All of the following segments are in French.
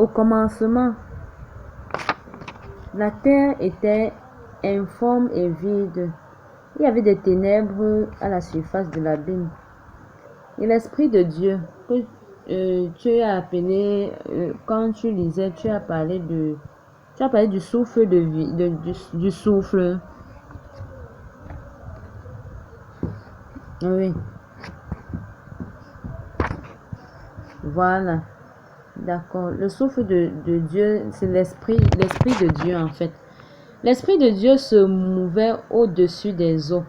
Au commencement, la terre était informe et vide. Il y avait des ténèbres à la surface de l'abîme. Et l'Esprit de Dieu, que tu as appelé, quand tu lisais, tu as parlé du souffle de vie, du souffle. Oui. Voilà. D'accord. Le souffle de Dieu, c'est l'esprit de Dieu en fait. L'Esprit de Dieu se mouvait au-dessus des eaux.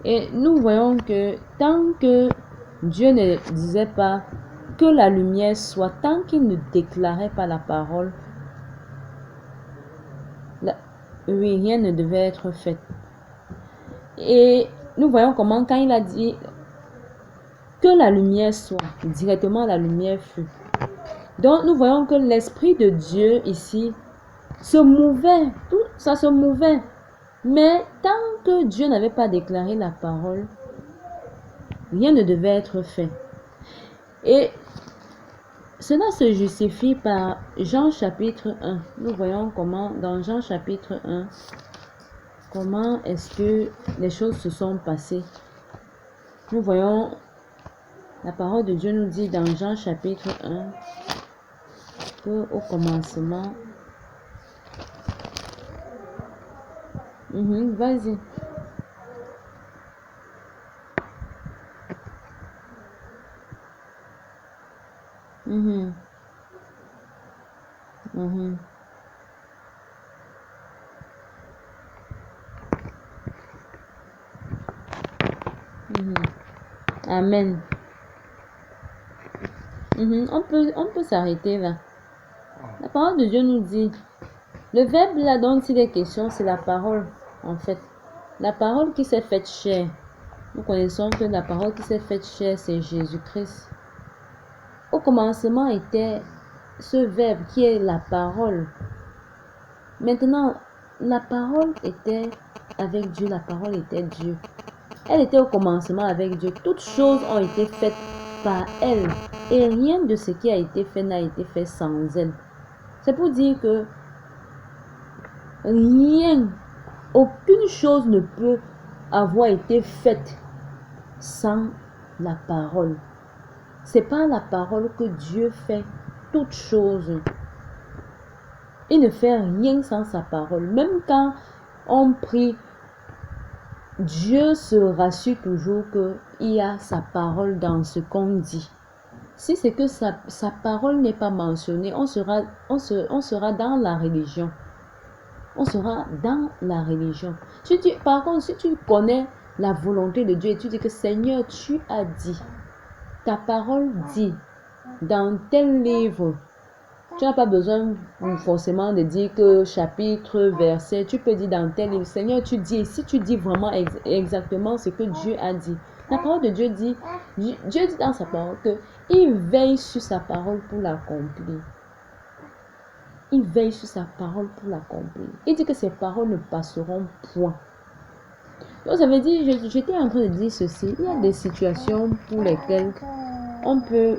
Et nous voyons que tant que Dieu ne disait pas que la lumière soit, tant qu'il ne déclarait pas la parole, oui, rien ne devait être fait. Et nous voyons comment quand il a dit que la lumière soit, directement la lumière fut. Donc nous voyons que l'Esprit de Dieu ici se mouvait, tout ça se mouvait. Mais tant que Dieu n'avait pas déclaré la parole, rien ne devait être fait. Et cela se justifie par Jean chapitre 1. Nous voyons comment dans Jean chapitre 1, comment est-ce que les choses se sont passées. Nous voyons, la parole de Dieu nous dit dans Jean chapitre 1 que au commencement, vas-y. Amen. On peut s'arrêter là. La parole de Dieu nous dit, le verbe là dont il est question, c'est la parole en fait. La parole qui s'est faite chair. Nous connaissons que la parole qui s'est faite chair, c'est Jésus-Christ. Au commencement était ce verbe qui est la parole. Maintenant, la parole était avec Dieu, la parole était Dieu. Elle était au commencement avec Dieu. Toutes choses ont été faites par elle. Et rien de ce qui a été fait n'a été fait sans elle. C'est pour dire que rien, aucune chose ne peut avoir été faite sans la parole. C'est par la parole que Dieu fait toutes choses. Il ne fait rien sans sa parole. Même quand on prie, Dieu se rassure toujours qu'il y a sa parole dans ce qu'on dit. Si c'est que sa parole n'est pas mentionnée, on sera dans la religion. On sera dans la religion. Par contre, si tu connais la volonté de Dieu et tu dis que Seigneur, tu as dit, ta parole dit, dans tel livre, tu n'as pas besoin forcément de dire que chapitre, verset, tu peux dire dans tel livre, Seigneur, tu dis, si tu dis vraiment exactement ce que Dieu a dit. La parole de Dieu dit, Dieu dit dans sa parole qu'il veille sur sa parole pour l'accomplir. Il veille sur sa parole pour l'accomplir. Il dit que ses paroles ne passeront point. Donc ça veut dire, j'étais en train de dire ceci, il y a des situations pour lesquelles on peut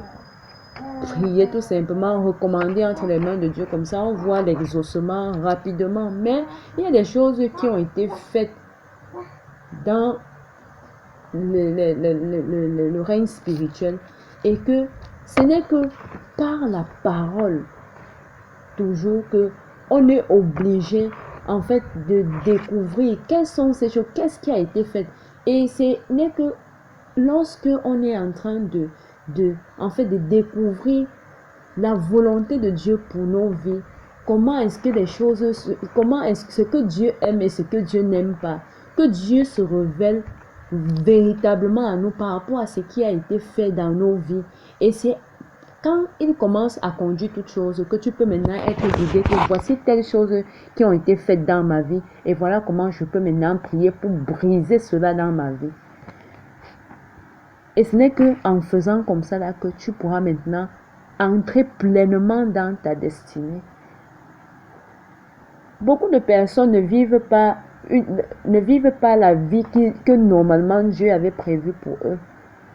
prier tout simplement, recommander entre les mains de Dieu, comme ça on voit l'exaucement rapidement. Mais il y a des choses qui ont été faites dans le règne spirituel et que ce n'est que par la parole toujours que on est obligé en fait de découvrir quelles sont ces choses, qu'est-ce qui a été fait. Et ce n'est que lorsque on est en train de découvrir la volonté de Dieu pour nos vies, comment est-ce que les choses, comment est-ce que ce que Dieu aime et ce que Dieu n'aime pas, que Dieu se révèle véritablement à nous par rapport à ce qui a été fait dans nos vies. Et c'est quand il commence à conduire toutes choses, que tu peux maintenant être guidé, que voici telles choses qui ont été faites dans ma vie, et voilà comment je peux maintenant prier pour briser cela dans ma vie. Et ce n'est qu'en faisant comme ça là que tu pourras maintenant entrer pleinement dans ta destinée. Beaucoup de personnes ne vivent pas la vie que normalement Dieu avait prévue pour eux.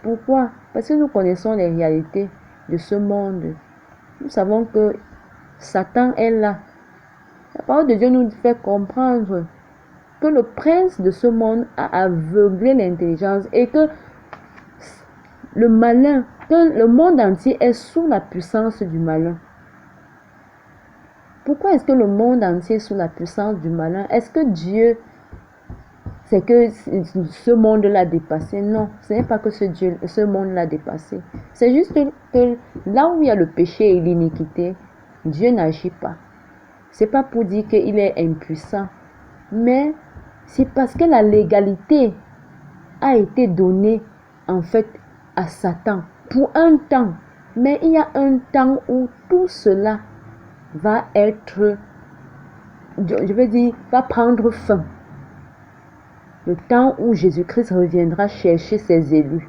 Pourquoi? Parce que nous connaissons les réalités de ce monde. Nous savons que Satan est là. La parole de Dieu nous fait comprendre que le prince de ce monde a aveuglé l'intelligence et que le malin, que le monde entier est sous la puissance du malin. Pourquoi est-ce que le monde entier est sous la puissance du malin? Est-ce que Dieu, c'est que ce monde l'a dépassé? Non, ce n'est pas que ce monde l'a dépassé. C'est juste que là où il y a le péché et l'iniquité, Dieu n'agit pas. C'est pas pour dire qu'il est impuissant, mais c'est parce que la légalité a été donnée en fait à Satan pour un temps. Mais il y a un temps où tout cela va être, je veux dire, va prendre fin. Le temps où Jésus-Christ reviendra chercher ses élus.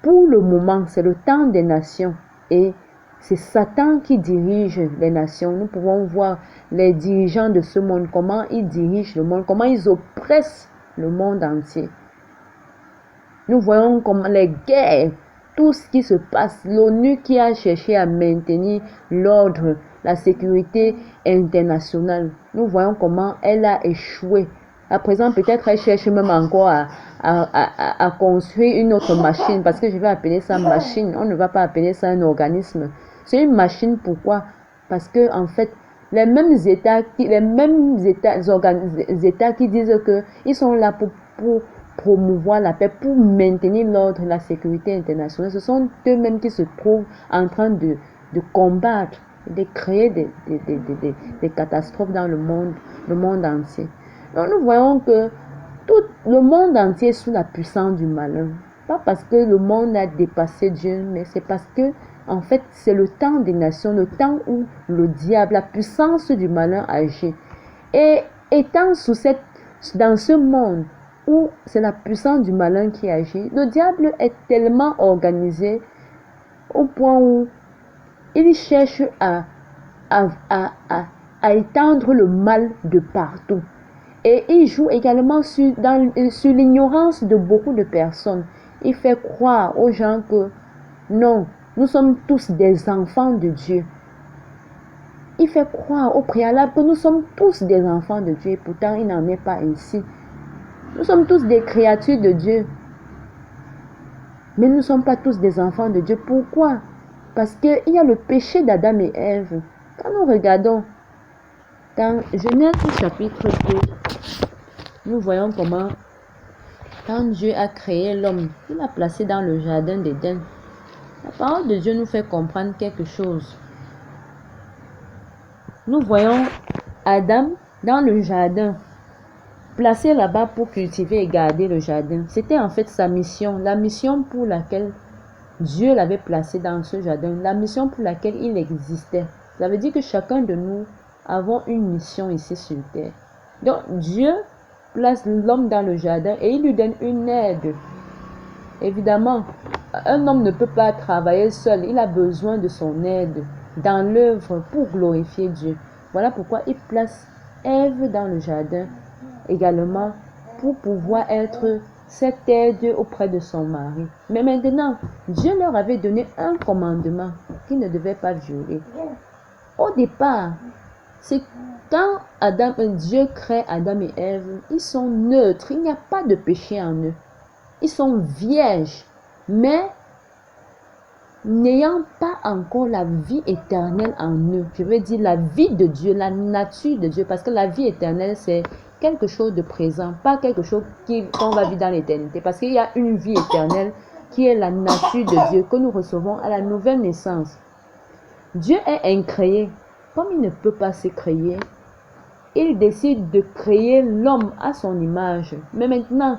Pour le moment, c'est le temps des nations et c'est Satan qui dirige les nations. Nous pouvons voir les dirigeants de ce monde, comment ils dirigent le monde, comment ils oppressent le monde entier. Nous voyons comment les guerres, tout ce qui se passe, l'ONU qui a cherché à maintenir l'ordre, la sécurité internationale. Nous voyons comment elle a échoué. À présent, peut-être elle cherche même encore à construire une autre machine, parce que je vais appeler ça machine, on ne va pas appeler ça un organisme. C'est une machine, pourquoi? Parce que en fait, les mêmes États qui disent qu'ils sont là pour promouvoir la paix, pour maintenir l'ordre et la sécurité internationale, ce sont eux-mêmes qui se trouvent en train de combattre, de créer des catastrophes dans le monde entier. Donc nous voyons que tout le monde entier est sous la puissance du malin. Pas parce que le monde a dépassé Dieu, mais c'est parce que en fait c'est le temps des nations, le temps où le diable, la puissance du malin agit. Et étant dans ce monde où c'est la puissance du malin qui agit, le diable est tellement organisé au point où il cherche à étendre le mal de partout. Et il joue également sur l'ignorance de beaucoup de personnes. Il fait croire aux gens que non, nous sommes tous des enfants de Dieu. Il fait croire au préalable que nous sommes tous des enfants de Dieu. Et pourtant, il n'en est pas ainsi. Nous sommes tous des créatures de Dieu. Mais nous ne sommes pas tous des enfants de Dieu. Pourquoi? Parce qu'il y a le péché d'Adam et Ève. Quand nous regardons dans Genèse chapitre 2, nous voyons comment, quand Dieu a créé l'homme, il l'a placé dans le jardin d'Éden. La parole de Dieu nous fait comprendre quelque chose. Nous voyons Adam dans le jardin, placé là-bas pour cultiver et garder le jardin. C'était en fait sa mission, la mission pour laquelle Dieu l'avait placé dans ce jardin, la mission pour laquelle il existait. Ça veut dire que chacun de nous avons une mission ici sur terre. Donc Dieu place l'homme dans le jardin et il lui donne une aide. Évidemment, un homme ne peut pas travailler seul, il a besoin de son aide dans l'œuvre pour glorifier Dieu. Voilà pourquoi il place Ève dans le jardin également pour pouvoir être cette aide auprès de son mari. Mais maintenant, Dieu leur avait donné un commandement qu'ils ne devaient pas violer. Au départ, c'est quand Dieu crée Adam et Ève, ils sont neutres, il n'y a pas de péché en eux. Ils sont vierges, mais n'ayant pas encore la vie éternelle en eux. Je veux dire la vie de Dieu, la nature de Dieu, parce que la vie éternelle, c'est quelque chose de présent, pas quelque chose qu'on va vivre dans l'éternité, parce qu'il y a une vie éternelle qui est la nature de Dieu que nous recevons à la nouvelle naissance. Dieu est incréé. Comme il ne peut pas se créer, il décide de créer l'homme à son image. Mais maintenant,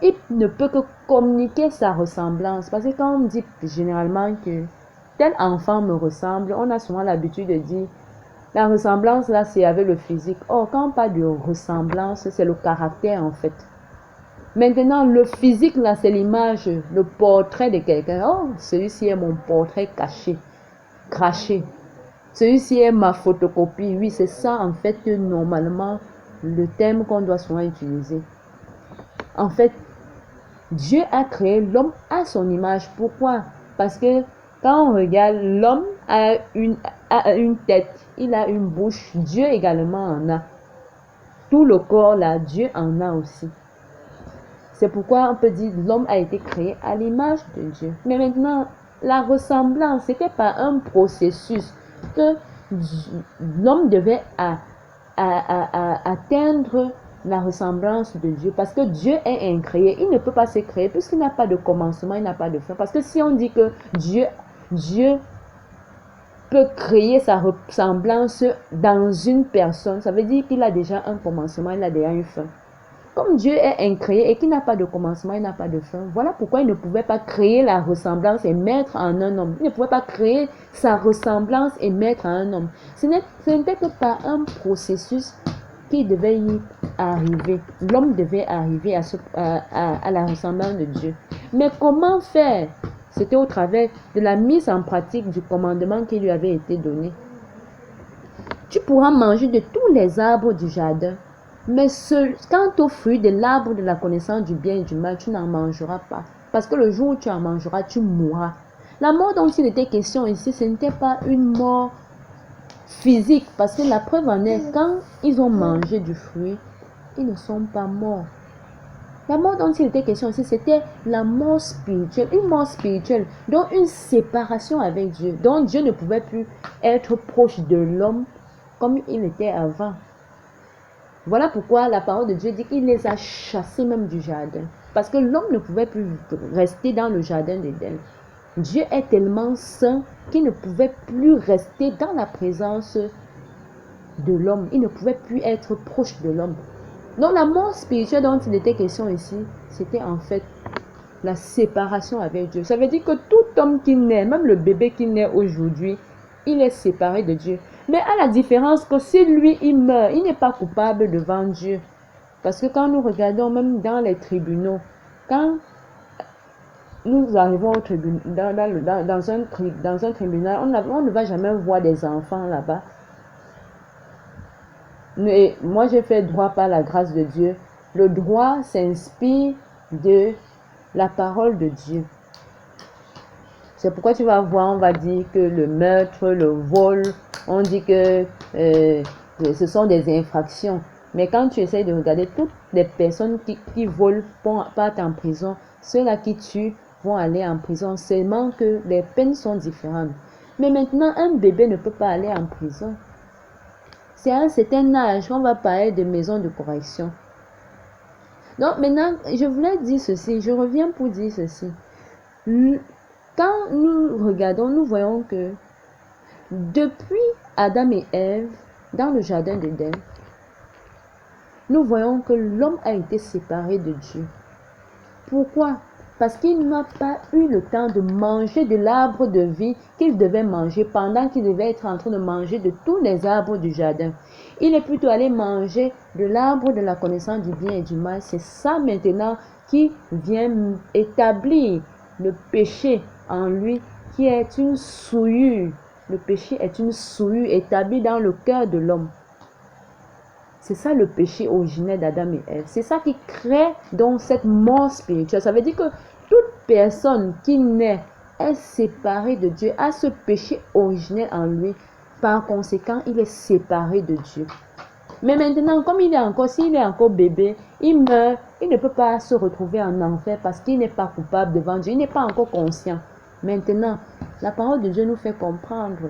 il ne peut que communiquer sa ressemblance. Parce que quand on dit généralement que tel enfant me ressemble, on a souvent l'habitude de dire la ressemblance là c'est avec le physique. Or, quand on parle de ressemblance, c'est le caractère en fait. Maintenant, le physique là c'est l'image, le portrait de quelqu'un. Oh, celui-ci est mon portrait caché, craché. Celui-ci est ma photocopie. Oui, c'est ça en fait normalement le terme qu'on doit souvent utiliser. En fait, Dieu a créé l'homme à son image. Pourquoi? Parce que quand on regarde, l'homme a a une tête, il a une bouche, Dieu également en a. Tout le corps là, Dieu en a aussi. C'est pourquoi on peut dire l'homme a été créé à l'image de Dieu. Mais maintenant, la ressemblance, ce n'était pas un processus que l'homme devait atteindre la ressemblance de Dieu. Parce que Dieu est incréé. Il ne peut pas se créer puisqu'il n'a pas de commencement, il n'a pas de fin. Parce que si on dit que Dieu peut créer sa ressemblance dans une personne, ça veut dire qu'il a déjà un commencement, il a déjà une fin. Comme Dieu est incréé et qu'il n'a pas de commencement, il n'a pas de fin, voilà pourquoi il ne pouvait pas créer la ressemblance et mettre en un homme. Il ne pouvait pas créer sa ressemblance et mettre en un homme. Ce n'était que par un processus qui devait y arriver. L'homme devait arriver à la ressemblance de Dieu. Mais comment faire? C'était au travers de la mise en pratique du commandement qui lui avait été donné. Tu pourras manger de tous les arbres du jardin, mais quant au fruit de l'arbre de la connaissance du bien et du mal, tu n'en mangeras pas. Parce que le jour où tu en mangeras, tu mourras. La mort dont il était question ici, ce n'était pas une mort physique. Parce que la preuve en est, quand ils ont mangé du fruit, ils ne sont pas morts. La mort dont il était question ici, c'était la mort spirituelle. Une mort spirituelle, donc une séparation avec Dieu. Donc Dieu ne pouvait plus être proche de l'homme comme il était avant. Voilà pourquoi la parole de Dieu dit qu'il les a chassés même du jardin. Parce que l'homme ne pouvait plus rester dans le jardin d'Éden. Dieu est tellement saint qu'il ne pouvait plus rester dans la présence de l'homme. Il ne pouvait plus être proche de l'homme. Donc la mort spirituelle dont il était question ici, c'était en fait la séparation avec Dieu. Ça veut dire que tout homme qui naît, même le bébé qui naît aujourd'hui, il est séparé de Dieu. Mais à la différence que si lui, il meurt, il n'est pas coupable devant Dieu. Parce que quand nous regardons même dans les tribunaux, quand nous arrivons au tribunal, dans un tribunal, on ne va jamais voir des enfants là-bas. Et moi, j'ai fait droit par la grâce de Dieu. Le droit s'inspire de la parole de Dieu. C'est pourquoi tu vas voir, on va dire que le meurtre, le vol, on dit que ce sont des infractions. Mais quand tu essaies de regarder toutes les personnes qui volent partent en prison, ceux-là qui tuent vont aller en prison, seulement que les peines sont différentes. Mais maintenant, un bébé ne peut pas aller en prison. C'est à un certain âge qu'on va parler de maison de correction. Donc maintenant, je voulais dire ceci, je reviens pour dire ceci. Quand nous regardons, nous voyons que depuis Adam et Ève, dans le jardin d'Éden, nous voyons que l'homme a été séparé de Dieu. Pourquoi? Parce qu'il n'a pas eu le temps de manger de l'arbre de vie qu'il devait manger pendant qu'il devait être en train de manger de tous les arbres du jardin. Il est plutôt allé manger de l'arbre de la connaissance du bien et du mal. C'est ça maintenant qui vient établir le péché en lui, qui est une souillure. Le péché est une souillure établie dans le cœur de l'homme. C'est ça le péché originel d'Adam et Ève. C'est ça qui crée donc cette mort spirituelle. Ça veut dire que toute personne qui naît est séparée de Dieu, a ce péché originel en lui. Par conséquent, il est séparé de Dieu. Mais maintenant, comme s'il est encore bébé, il meurt, il ne peut pas se retrouver en enfer parce qu'il n'est pas coupable devant Dieu, il n'est pas encore conscient. Maintenant, la parole de Dieu nous fait comprendre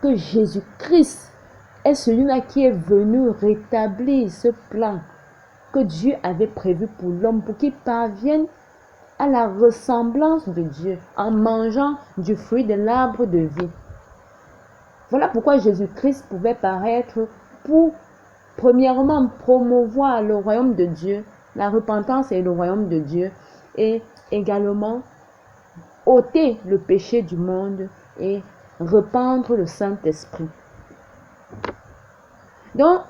que Jésus-Christ est celui-là qui est venu rétablir ce plan que Dieu avait prévu pour l'homme, pour qu'il parvienne à la ressemblance de Dieu en mangeant du fruit de l'arbre de vie. Voilà pourquoi Jésus-Christ pouvait paraître pour, premièrement, promouvoir le royaume de Dieu, la repentance et le royaume de Dieu, et également ôter le péché du monde et répandre le Saint-Esprit. Donc,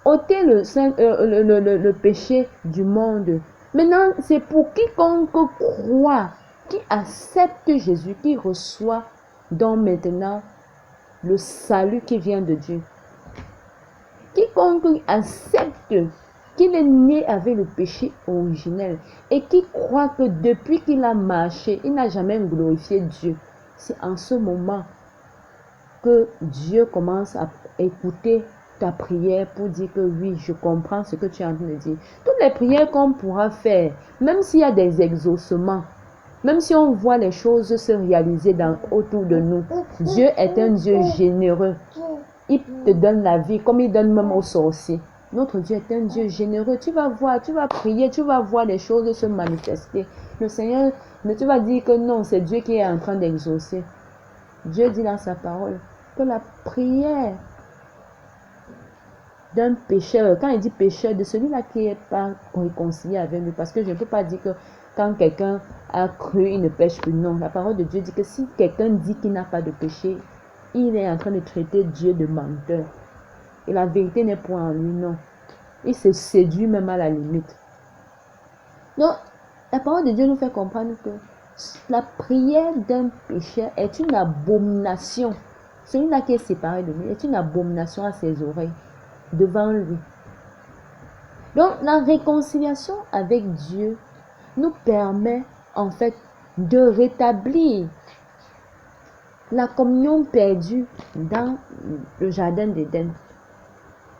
ôter le péché du monde. Maintenant, c'est pour quiconque croit, qui accepte Jésus, qui reçoit donc maintenant le salut qui vient de Dieu. Quiconque accepte qu'il est né avec le péché originel et qui croit que depuis qu'il a marché, il n'a jamais glorifié Dieu. C'est en ce moment que Dieu commence à écouter ta prière pour dire que oui, je comprends ce que tu es en train de dire. Toutes les prières qu'on pourra faire, même s'il y a des exaucements, même si on voit les choses se réaliser autour de nous, Dieu est un Dieu généreux. Il te donne la vie comme il donne même aux sorciers. Notre Dieu est un Dieu généreux. Tu vas voir, tu vas prier, tu vas voir les choses se manifester. Le Seigneur, mais tu vas dire que non, c'est Dieu qui est en train d'exaucer. Dieu dit dans sa parole que la prière d'un pécheur, quand il dit pécheur, de celui-là qui n'est pas réconcilié avec lui, parce que je ne peux pas dire que quand quelqu'un a cru, il ne pêche plus. Non, la parole de Dieu dit que si quelqu'un dit qu'il n'a pas de péché, il est en train de traiter Dieu de menteur. Et la vérité n'est point en lui, non. Il se séduit même à la limite. Donc, la parole de Dieu nous fait comprendre que la prière d'un pécheur est une abomination. Celui-là qui est séparé de lui est une abomination à ses oreilles, devant lui. Donc, la réconciliation avec Dieu nous permet en fait de rétablir la communion perdue dans le jardin d'Éden.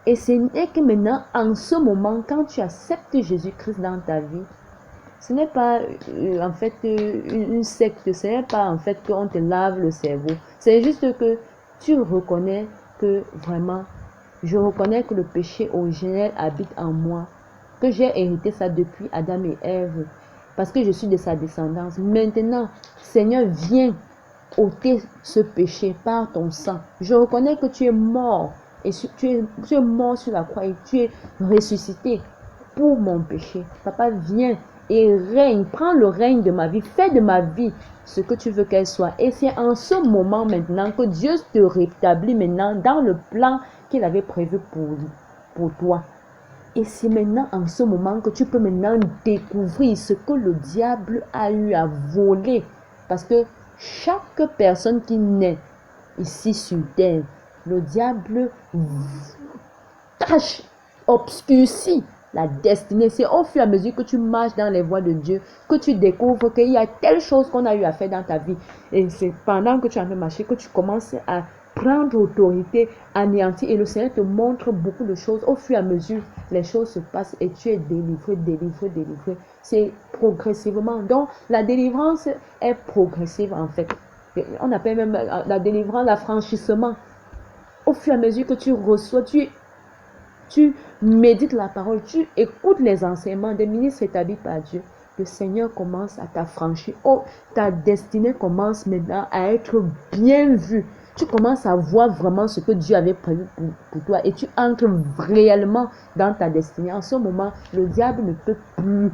Et ce n'est que maintenant, en ce moment, quand tu acceptes Jésus-Christ dans ta vie, ce n'est pas en fait une secte, ce n'est pas en fait qu'on te lave le cerveau. C'est juste que tu reconnais que vraiment, je reconnais que le péché originel habite en moi, que j'ai hérité ça depuis Adam et Ève, parce que je suis de sa descendance. Maintenant, Seigneur, viens ôter ce péché par ton sang. Je reconnais que tu es mort, et tu es mort sur la croix et tu es ressuscité pour mon péché. Papa, viens et règne, prends le règne de ma vie, fais de ma vie ce que tu veux qu'elle soit. Et c'est en ce moment maintenant que Dieu te rétablit maintenant dans le plan qu'il avait prévu pour toi. Et c'est maintenant en ce moment que tu peux maintenant découvrir ce que le diable a eu à voler. Parce que chaque personne qui naît ici sur terre, le diable cache, obscurcit la destinée. C'est au fur et à mesure que tu marches dans les voies de Dieu que tu découvres qu'il y a telle chose qu'on a eu à faire dans ta vie. Et c'est pendant que tu es en train de marcher que tu commences à prendre autorité, anéantir. Et le Seigneur te montre beaucoup de choses. Au fur et à mesure, les choses se passent et tu es délivré, délivré, délivré. C'est progressivement. Donc, la délivrance est progressive en fait. On appelle même la délivrance l'affranchissement. Au fur et à mesure que tu reçois, tu médites la parole, tu écoutes les enseignements des ministres établis par Dieu. Le Seigneur commence à t'affranchir. Oh, ta destinée commence maintenant à être bien vue. Tu commences à voir vraiment ce que Dieu avait prévu pour toi et tu entres réellement dans ta destinée. En ce moment, le diable ne peut plus.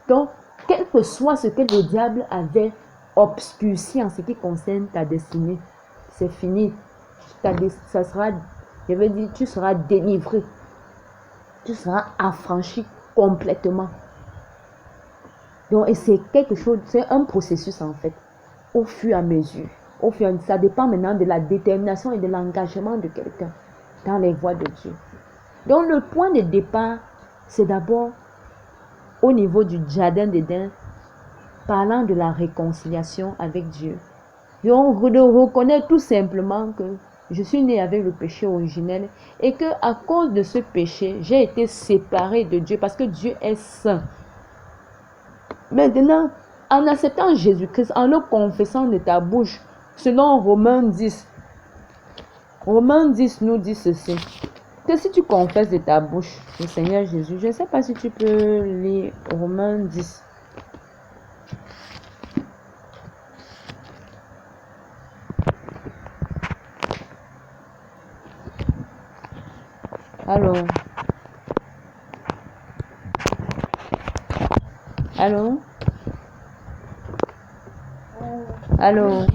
Donc, quel que soit ce que le diable avait obscurci en ce qui concerne ta destinée, c'est fini. Ça sera, je veux dire, tu seras délivré. Tu seras affranchi complètement. Donc, et c'est quelque chose, c'est un processus en fait, au fur et à mesure. Ça dépend maintenant de la détermination et de l'engagement de quelqu'un dans les voies de Dieu. Donc, le point de départ, c'est d'abord au niveau du jardin d'Éden, parlant de la réconciliation avec Dieu. Donc, de reconnaître tout simplement que je suis né avec le péché originel et que à cause de ce péché, j'ai été séparé de Dieu parce que Dieu est saint. Maintenant, en acceptant Jésus-Christ, en le confessant de ta bouche, selon Romains 10 nous dit ceci, que si tu confesses de ta bouche le Seigneur Jésus, je ne sais pas si tu peux lire Romains 10. Allô? Allô? Allô?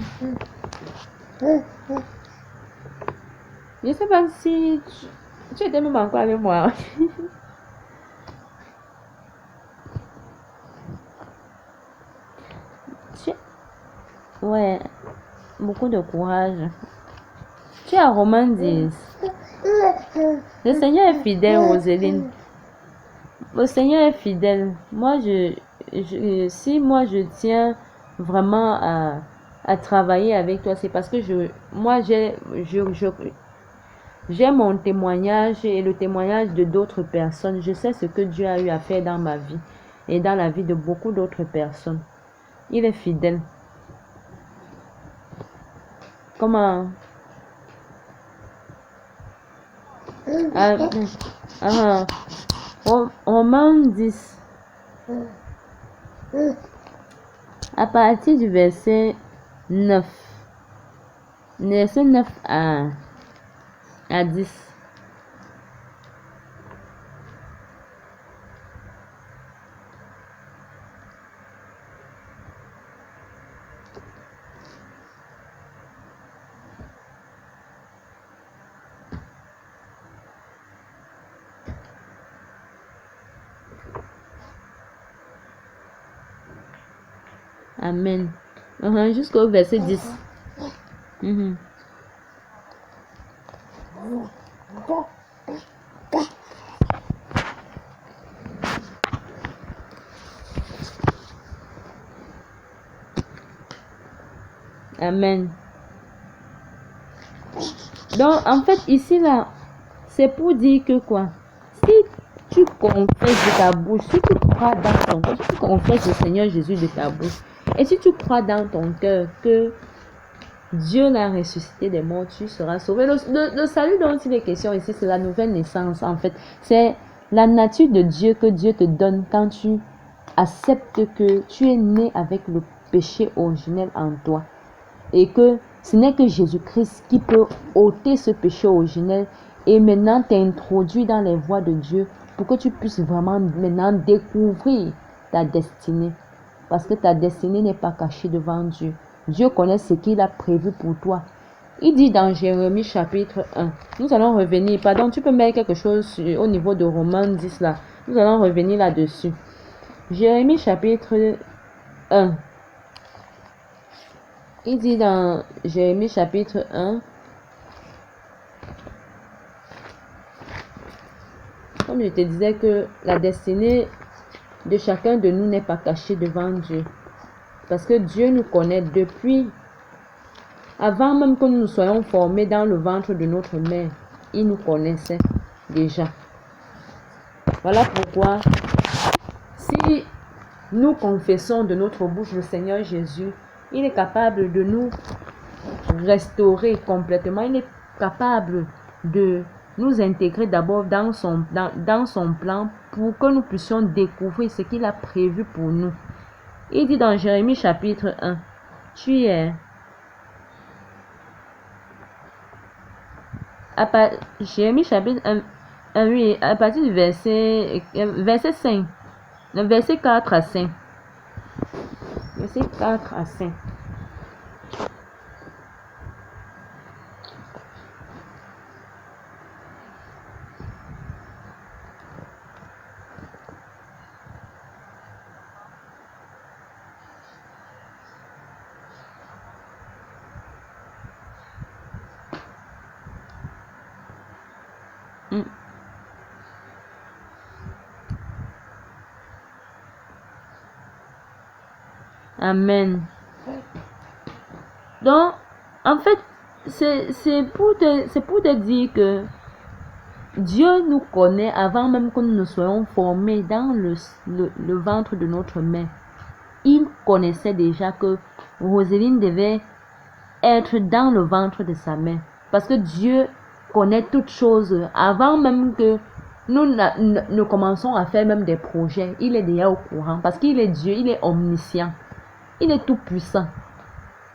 Je ne sais pas si tu étais même encore avec moi. Ouais, beaucoup de courage. Tu es à Romains 10. Le Seigneur est fidèle, Roséline. Le Seigneur est fidèle. Moi, si moi je tiens vraiment à travailler avec toi, c'est parce que moi, j'ai mon témoignage et le témoignage de d'autres personnes. Je sais ce que Dieu a eu à faire dans ma vie et dans la vie de beaucoup d'autres personnes. Il est fidèle. Comment? Ah, ah, Romains 10, à partir du verset 9. Verset 9 à 10. Amen. Jusqu'au verset 10. Amen. Donc, en fait, ici, là, c'est pour dire que quoi? Si tu confesses de ta bouche, si tu crois dans ton cœur, si tu confesses le Seigneur Jésus de ta bouche, et si tu crois dans ton cœur que Dieu l'a ressuscité des morts, tu seras sauvé. Le salut dont il est question ici, c'est la nouvelle naissance, en fait. C'est la nature de Dieu que Dieu te donne quand tu acceptes que tu es né avec le péché originel en toi. Et que ce n'est que Jésus-Christ qui peut ôter ce péché originel et maintenant t'introduire dans les voies de Dieu pour que tu puisses vraiment maintenant découvrir ta destinée. Parce que ta destinée n'est pas cachée devant Dieu. Dieu connaît ce qu'il a prévu pour toi. Il dit dans Jérémie chapitre 1. Nous allons revenir. Pardon, tu peux mettre quelque chose au niveau de Romains 10 là. Nous allons revenir là-dessus. Jérémie chapitre 1. Il dit dans Jérémie chapitre 1. Comme je te disais que la destinée de chacun de nous n'est pas cachée devant Dieu. Parce que Dieu nous connaît depuis, avant même que nous soyons formés dans le ventre de notre mère. Il nous connaissait déjà. Voilà pourquoi, si nous confessons de notre bouche le Seigneur Jésus, il est capable de nous restaurer complètement. Il est capable de nous intégrer d'abord dans son plan pour que nous puissions découvrir ce qu'il a prévu pour nous. Il dit dans Jérémie chapitre 1, tu es Jérémie chapitre 1, oui, à partir du verset 5, le verset 4 à 5. Verset 4 à 5. Amen. Donc, en fait, c'est pour te dire que Dieu nous connaît avant même que nous ne soyons formés dans le ventre de notre mère. Il connaissait déjà que Roséline devait être dans le ventre de sa mère. Parce que Dieu connaît toutes choses avant même que nous ne commençons à faire même des projets. Il est déjà au courant parce qu'il est Dieu, il est omniscient. Il est tout puissant.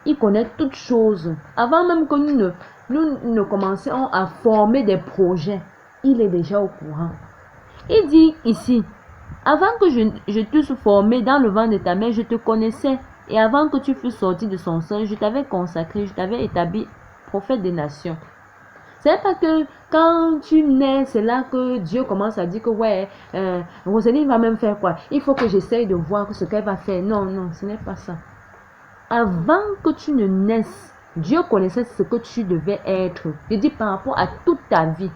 Il connaît toutes choses. Avant même que nous ne commencions à former des projets, il est déjà au courant. Il dit ici, avant que je t'eusse formé dans le ventre de ta mère, je te connaissais. Et avant que tu fusses sorti de son sein, je t'avais consacré, je t'avais établi prophète des nations. C'est pas que quand tu nais, c'est là que Dieu commence à dire que ouais, Roséline va même faire quoi? Il faut que j'essaye de voir ce qu'elle va faire. Non, non, ce n'est pas ça. Avant que tu ne naisses, Dieu connaissait ce que tu devais être. Je dis par rapport à toute ta vie.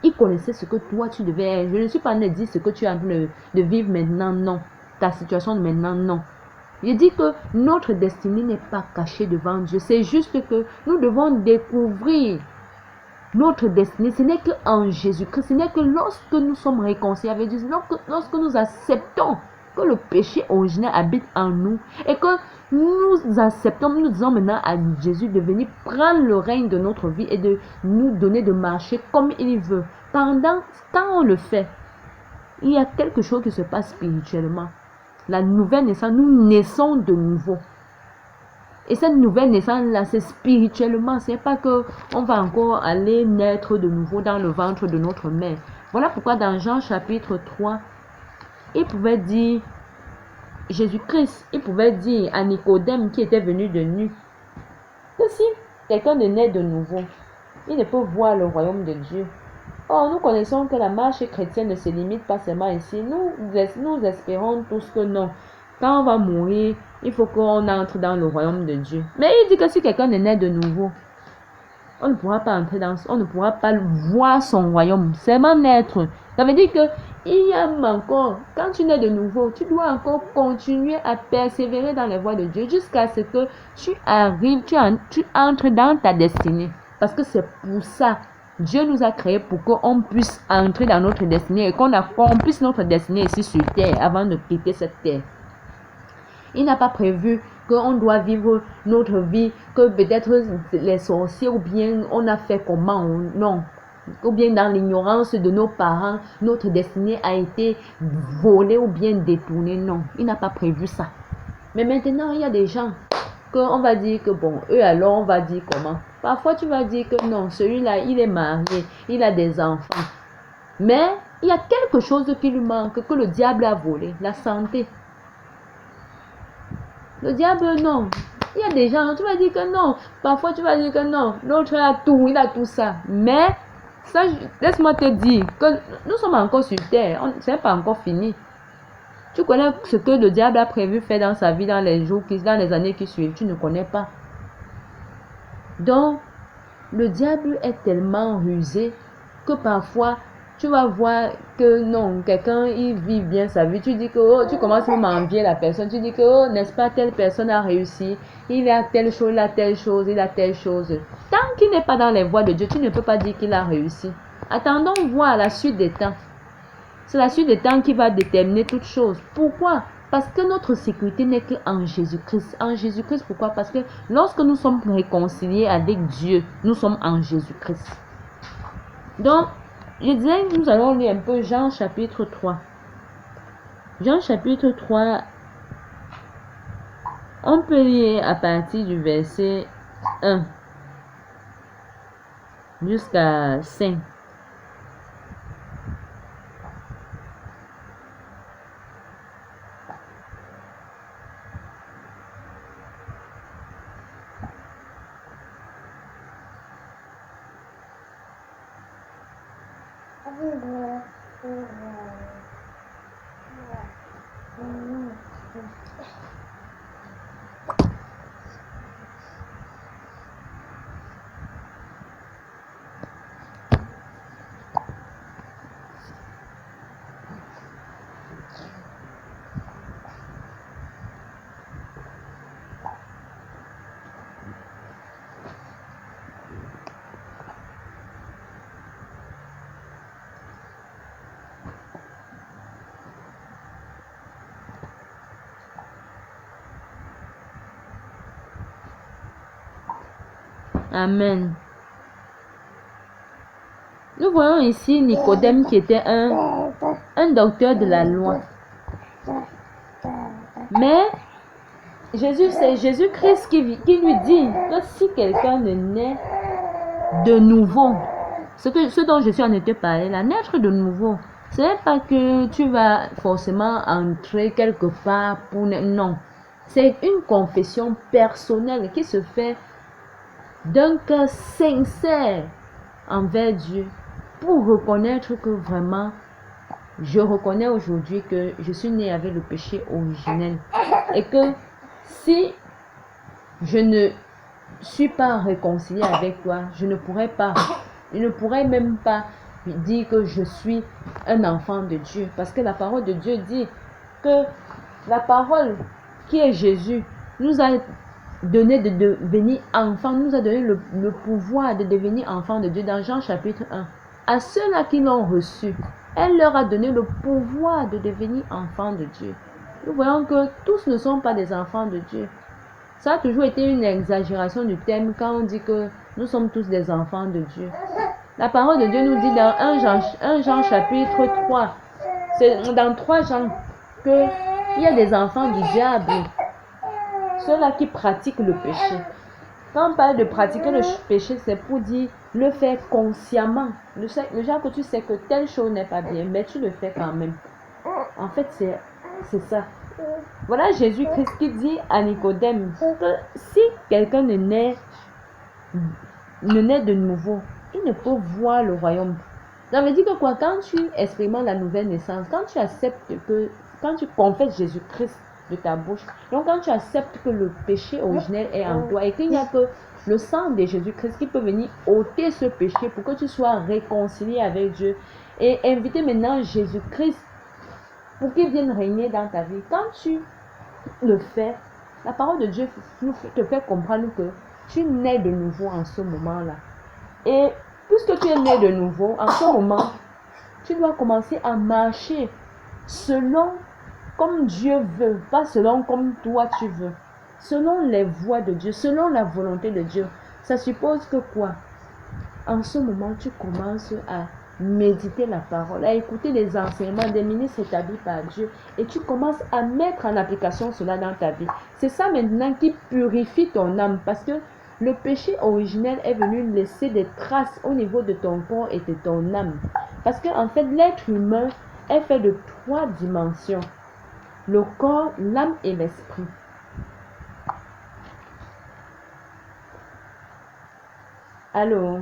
Il connaissait ce que toi tu devais être. Je ne suis pas en train de dire ce que tu es en train de vivre maintenant, non. Ta situation de maintenant, non. Je dis que notre destinée n'est pas cachée devant Dieu. C'est juste que nous devons découvrir notre destinée. Ce n'est qu'en Jésus-Christ. Ce n'est que lorsque nous sommes réconciliés avec Dieu, lorsque nous acceptons que le péché originel habite en nous et que nous acceptons, nous disons maintenant à Jésus de venir prendre le règne de notre vie et de nous donner de marcher comme il veut. Quand on le fait, il y a quelque chose qui se passe spirituellement. La nouvelle naissance, nous naissons de nouveau. Et cette nouvelle naissance-là, c'est spirituellement. Ce n'est pas qu'on va encore aller naître de nouveau dans le ventre de notre mère. Voilà pourquoi dans Jean chapitre 3, il pouvait dire, Jésus-Christ, il pouvait dire à Nicodème qui était venu de nuit, que si quelqu'un ne naît de nouveau, il ne peut voir le royaume de Dieu. Or, nous connaissons que la marche chrétienne ne se limite pas seulement ici. Nous espérons tous que non. Quand on va mourir, il faut qu'on entre dans le royaume de Dieu. Mais il dit que si quelqu'un est né de nouveau, on ne pourra pas entrer on ne pourra pas voir son royaume. Seulement naître. Ça veut dire que il y a encore, quand tu nais de nouveau, tu dois encore continuer à persévérer dans les voies de Dieu jusqu'à ce que tu arrives, tu entres dans ta destinée. Parce que c'est pour ça. Dieu nous a créés pour qu'on puisse entrer dans notre destinée et qu'on accomplisse notre destinée ici sur terre avant de quitter cette terre. Il n'a pas prévu qu'on doit vivre notre vie, que peut-être les sorciers ou bien on a fait comment, non. Ou bien dans l'ignorance de nos parents, notre destinée a été volée ou bien détournée, non. Il n'a pas prévu ça. Mais maintenant, il y a des gens qu'on va dire que bon, eux alors on va dire comment. Parfois tu vas dire que non, celui-là il est marié, il a des enfants. Mais il y a quelque chose qui lui manque, que le diable a volé, la santé. Le diable non. Il y a des gens, tu vas dire que non. Parfois tu vas dire que non, l'autre a tout, il a tout ça. Mais ça, laisse-moi te dire que nous sommes encore sur terre, ce n'est pas encore fini. Tu connais ce que le diable a prévu faire dans sa vie dans les années qui suivent. Tu ne connais pas. Donc, le diable est tellement rusé que parfois, tu vas voir que non, quelqu'un, il vit bien sa vie. Tu dis que, oh, tu commences à m'envier la personne. Tu dis que, oh, n'est-ce pas, telle personne a réussi. Il a telle chose, il a telle chose, il a telle chose. Tant qu'il n'est pas dans les voies de Dieu, tu ne peux pas dire qu'il a réussi. Attendons voir la suite des temps. C'est la suite des temps qui va déterminer toute chose. Pourquoi? Parce que notre sécurité n'est qu'en Jésus-Christ. En Jésus-Christ, pourquoi? Parce que lorsque nous sommes réconciliés avec Dieu, nous sommes en Jésus-Christ. Donc, je disais, nous allons lire un peu Jean chapitre 3. Jean chapitre 3, on peut lire à partir du verset 1 jusqu'à 5. Amen. Nous voyons ici Nicodème qui était un docteur de la loi. Mais c'est Jésus-Christ qui lui dit que si quelqu'un ne naît de nouveau, ce dont je suis en train de te parler, la naître de nouveau, ce n'est pas que tu vas forcément entrer quelque part pour... Non. C'est une confession personnelle qui se fait d'un cœur sincère envers Dieu pour reconnaître que vraiment je reconnais aujourd'hui que je suis né avec le péché originel et que si je ne suis pas réconcilié avec toi, je ne pourrais même pas dire que je suis un enfant de Dieu, parce que la parole de Dieu dit que la parole qui est Jésus, nous a donné de devenir enfants, nous a donné le pouvoir de devenir enfants de Dieu dans Jean chapitre 1. À ceux-là qui l'ont reçu, elle leur a donné le pouvoir de devenir enfants de Dieu. Nous voyons que tous ne sont pas des enfants de Dieu. Ça a toujours été une exagération du terme quand on dit que nous sommes tous des enfants de Dieu. La parole de Dieu nous dit dans 1 Jean chapitre 3, c'est dans 3 Jean, qu'il y a des enfants du diable, ceux-là qui pratiquent le péché. Quand on parle de pratiquer le péché, c'est pour dire le faire consciemment. Le genre que tu sais que telle chose n'est pas bien, mais tu le fais quand même. En fait, c'est ça. Voilà Jésus-Christ qui dit à Nicodème que si quelqu'un ne naît de nouveau, il ne peut voir le royaume. Ça veut dire que quoi, quand tu expérimentes la nouvelle naissance, quand tu acceptes quand tu confesses Jésus-Christ de ta bouche, donc quand tu acceptes que le péché originel est en toi et qu'il n'y a que le sang de Jésus-Christ qui peut venir ôter ce péché pour que tu sois réconcilié avec Dieu et inviter maintenant Jésus-Christ pour qu'il vienne régner dans ta vie. Quand tu le fais, la parole de Dieu te fait comprendre que tu nais de nouveau en ce moment-là. Et puisque tu es né de nouveau, en ce moment, tu dois commencer à marcher selon comme Dieu veut, pas selon comme toi tu veux. Selon les voies de Dieu, selon la volonté de Dieu. Ça suppose que quoi? En ce moment, tu commences à méditer la parole, à écouter les enseignements des ministres établis par Dieu et tu commences à mettre en application cela dans ta vie. C'est ça maintenant qui purifie ton âme parce que le péché originel est venu laisser des traces au niveau de ton corps et de ton âme. Parce qu'en fait, l'être humain est fait de 3 dimensions. Le corps, l'âme et l'esprit. Allô?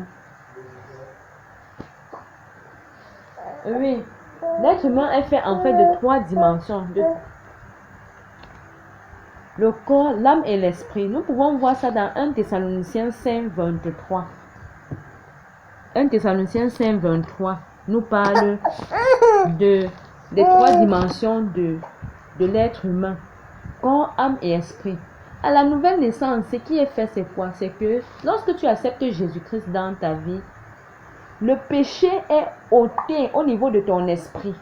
Oui. L'être humain est fait en fait de 3 dimensions. Le corps, l'âme et l'esprit. Nous pouvons voir ça dans 1 Thessaloniciens 5, 23. 1 Thessaloniciens 5, 23 nous parle des 3 dimensions de l'être humain. Corps, âme et esprit. À la nouvelle naissance, ce qui est fait, c'est quoi? C'est que lorsque tu acceptes Jésus-Christ dans ta vie, le péché est ôté au niveau de ton esprit.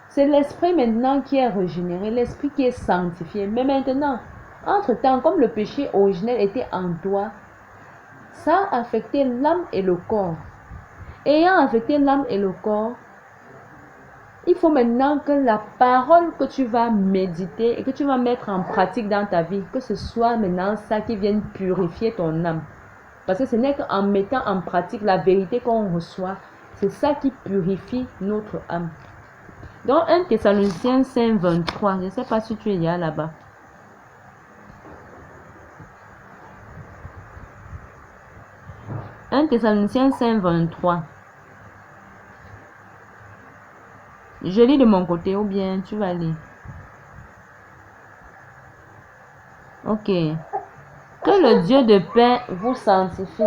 C'est l'esprit maintenant qui est régénéré, l'esprit qui est sanctifié. Mais maintenant, entre-temps, comme le péché originel était en toi, ça a affecté l'âme et le corps. Ayant affecté l'âme et le corps, il faut maintenant que la parole que tu vas méditer et que tu vas mettre en pratique dans ta vie, que ce soit maintenant ça qui vienne purifier ton âme. Parce que ce n'est qu'en mettant en pratique la vérité qu'on reçoit, c'est ça qui purifie notre âme. Donc 1 Thessaloniciens 5, 23, je ne sais pas si tu es là-bas. « 1 Thessaloniciens 5, 23. Je lis de mon côté ou bien tu vas lire. Ok. Que le Dieu de paix vous sanctifie.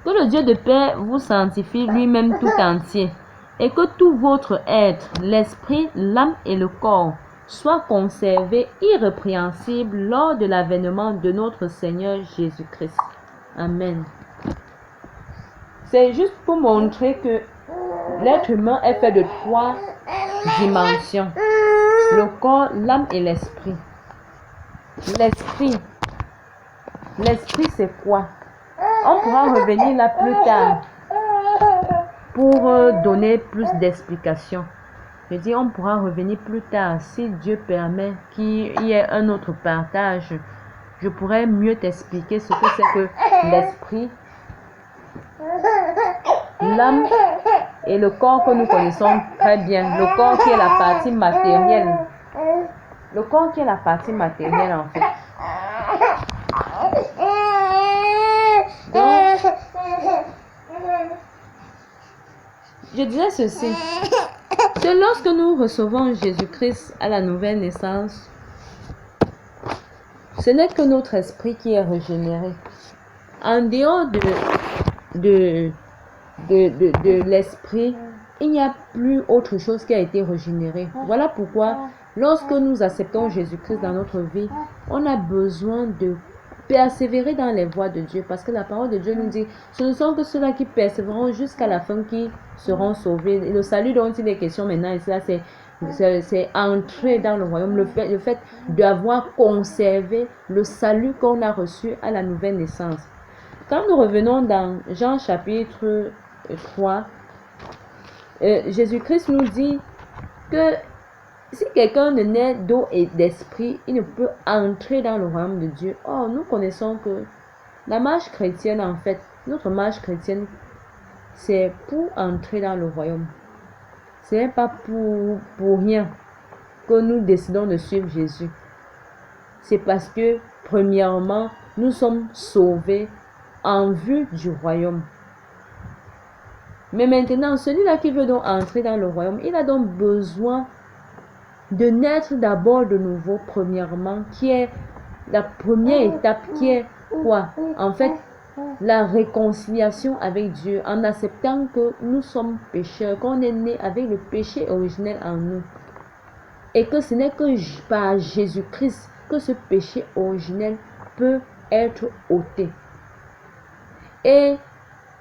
Que le Dieu de paix vous sanctifie lui-même tout entier. Et que tout votre être, l'esprit, l'âme et le corps, soient conservés irrépréhensibles lors de l'avènement de notre Seigneur Jésus-Christ. Amen. C'est juste pour montrer que l'être humain est fait de 3 dimensions. Le corps, l'âme et l'esprit. L'esprit. L'esprit, c'est quoi? On pourra revenir là plus tard pour donner plus d'explications. Je dis, on pourra revenir plus tard si Dieu permet qu'il y ait un autre partage. Je pourrais mieux t'expliquer ce que c'est que l'esprit, l'âme et le corps que nous connaissons très bien. Le corps qui est la partie matérielle. Le corps qui est la partie matérielle en fait. Donc, je disais ceci. Que lorsque nous recevons Jésus-Christ à la nouvelle naissance, ce n'est que notre esprit qui est régénéré. En dehors de l'esprit, il n'y a plus autre chose qui a été régénérée. Voilà pourquoi, lorsque nous acceptons Jésus-Christ dans notre vie, on a besoin de persévérer dans les voies de Dieu, parce que la parole de Dieu nous dit, ce ne sont que ceux-là qui persévéreront jusqu'à la fin qui seront sauvés. Et le salut dont il est question maintenant, et ça c'est entrer dans le royaume, le fait d'avoir conservé le salut qu'on a reçu à la nouvelle naissance. Quand nous revenons dans Jean chapitre 3, Jésus-Christ nous dit que si quelqu'un ne naît d'eau et d'esprit, il ne peut entrer dans le royaume de Dieu. Or, nous connaissons que la marche chrétienne, en fait, notre marche chrétienne, c'est pour entrer dans le royaume. Ce n'est pas pour rien que nous décidons de suivre Jésus. C'est parce que, premièrement, nous sommes sauvés en vue du royaume. Mais maintenant, celui-là qui veut donc entrer dans le royaume, il a donc besoin de naître d'abord de nouveau, premièrement, qui est la première étape, qui est quoi? En fait, la réconciliation avec Dieu, en acceptant que nous sommes pécheurs, qu'on est né avec le péché originel en nous. Et que ce n'est que par Jésus-Christ que ce péché originel peut être ôté. Et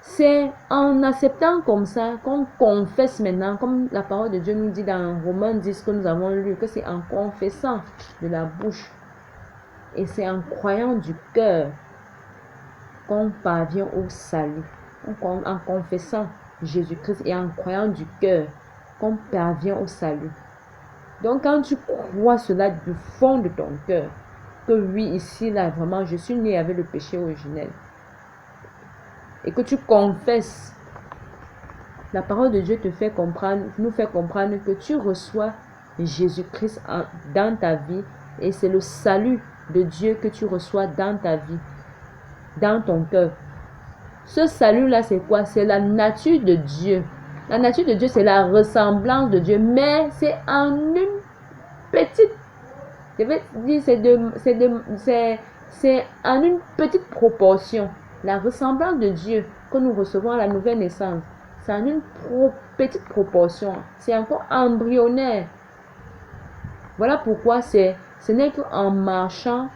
c'est en acceptant comme ça qu'on confesse maintenant, comme la parole de Dieu nous dit dans Romains 10 que nous avons lu, que c'est en confessant de la bouche et c'est en croyant du cœur qu'on parvient au salut. En confessant Jésus-Christ et en croyant du cœur qu'on parvient au salut. Donc quand tu crois cela du fond de ton cœur, que oui, ici, là, vraiment, je suis né avec le péché originel, et que tu confesses, la parole de Dieu nous fait comprendre que tu reçois Jésus-Christ dans ta vie, et c'est le salut de Dieu que tu reçois dans ta vie, dans ton cœur. Ce salut-là, c'est quoi? C'est la nature de Dieu. La nature de Dieu, c'est la ressemblance de Dieu, mais c'est en une petite, je vais dire, c'est en une petite proportion. La ressemblance de Dieu que nous recevons à la nouvelle naissance, c'est en une petite proportion. C'est encore embryonnaire. Voilà pourquoi ce n'est qu'en marchant,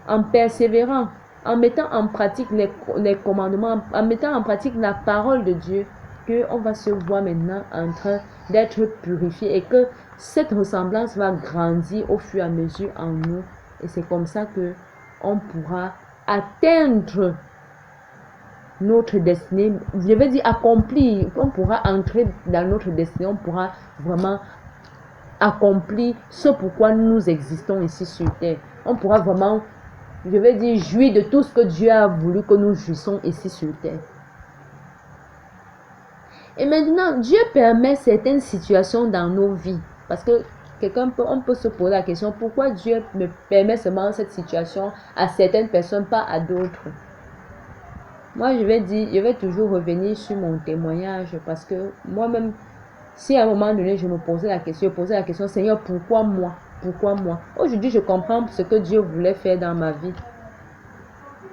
en persévérant, en mettant en pratique les commandements, en mettant en pratique la parole de Dieu, qu'on va se voir maintenant en train d'être purifié et que cette ressemblance va grandir au fur et à mesure en nous. Et c'est comme ça que on pourra atteindre notre destinée, je vais dire accomplir, on pourra entrer dans notre destinée, on pourra vraiment accomplir ce pourquoi nous existons ici sur terre. On pourra vraiment, je vais dire, jouir de tout ce que Dieu a voulu que nous jouissions ici sur terre. Et maintenant, Dieu permet certaines situations dans nos vies, parce que on peut se poser la question, pourquoi Dieu me permet seulement cette situation à certaines personnes, pas à d'autres? Moi, je vais toujours revenir sur mon témoignage, parce que moi-même, si à un moment donné, je posais la question, Seigneur, pourquoi moi? Pourquoi moi? Aujourd'hui, je comprends ce que Dieu voulait faire dans ma vie.